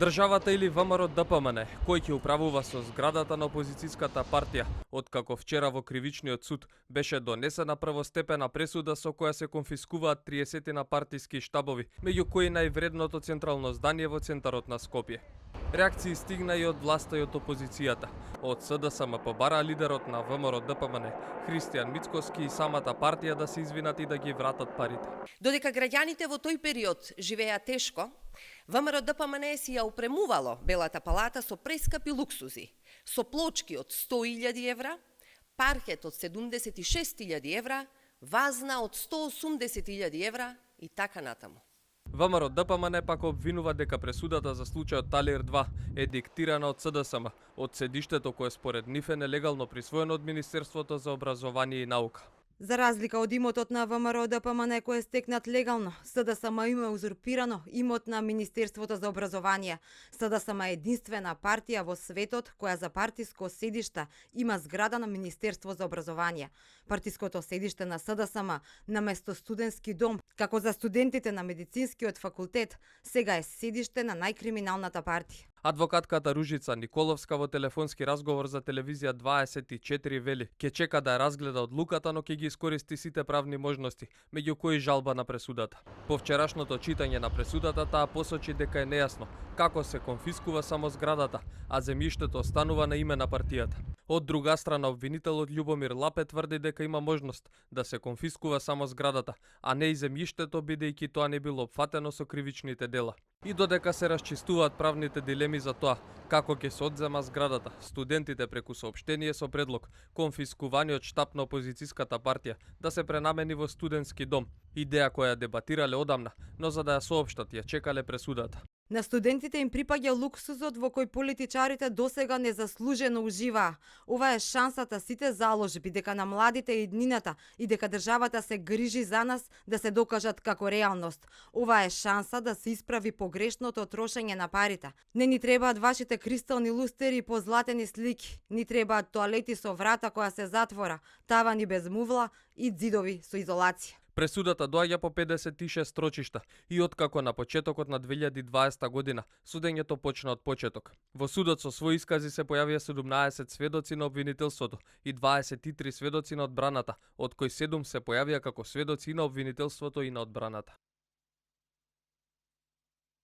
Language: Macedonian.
Државата или ВМРО ДПМН, кој ќе управува со зградата на опозицијската партија, откако вчера во кривичниот суд беше донесена првостепена пресуда со која се конфискуваат 30 на партиски штабови, меѓу кои највредното централно здание во центарот на Скопје. Реакции стигна и од власта и од опозицијата. Од СДСМ побара лидерот на ВМРО ДПМН, Христијан Мицкоски и самата партија да се извинат и да ги вратат парите. Додека граѓаните во тој период живеа тешко, ВМРО ДПМН си ја упремувало Белата палата со прескапи луксузи, со плочки од 100.000 евра, паркет од 76.000 евра, вазна од 180.000 евра и така натаму. ВМРО ДПМН пак обвинува дека пресудата за случајот Талир 2 е диктирана од СДСМ, од седиштето кое според нив е нелегално присвоено од Министерството за образование и наука. За разлика од имотот на ВМРО ДПМН кој е стекнат легално, СДСМ има узурпирано имот на Министерството за образование. СДСМ е единствена партија во светот која за партиско седиште има зграда на Министерство за образование. Партиското седиште на СДСМ наместо студентски дом, како за студентите на медицинскиот факултет, сега е седиште на најкриминалната партија. Адвокатката Ружица Николовска во телефонски разговор за телевизија 24 вели: ќе чека да ја разгледа одлуката, но ќе ги искористи сите правни можности, меѓу кои жалба на пресудата. По вчерашното читање на пресудата, таа посочи дека е нејасно како се конфискува само зградата, а земјиштето останува на име на партијата. Од друга страна, обвинителот Љубомир Лапе тврди дека има можност да се конфискува само зградата, а не и земјиштето, бидејќи тоа не било опфатено со кривичните дела. И додека се расчистуваат правните дилеми за тоа како ќе се одзема зградата, студентите преку соопштение со предлог конфискуваниот штаб на опозицијската партија да се пренамени во студентски дом, идеја која дебатирале одамна, но за да ја соопштат ја чекале пресудата. На студентите им припаѓа луксузот во кој политичарите досега незаслужено уживаа. Ова е шансата сите заложби дека на младите е иднината и дека државата се грижи за нас да се докажат како реалност. Ова е шанса да се исправи погрешното трошење на парите. Не ни требаат вашите кристални лустери и позлатени слики. Ни требаат тоалети со врата која се затвора, тавани без мувла и ѕидови со изолација. Пресудата доаѓа по 56 строчишта и откако на почетокот на 2020 година судењето почна од почеток. Во судот со своји искази се појавија 17 сведоци на обвинителството и 23 сведоци на одбраната, од кои 7 се појавија како сведоци и на обвинителството и на одбраната.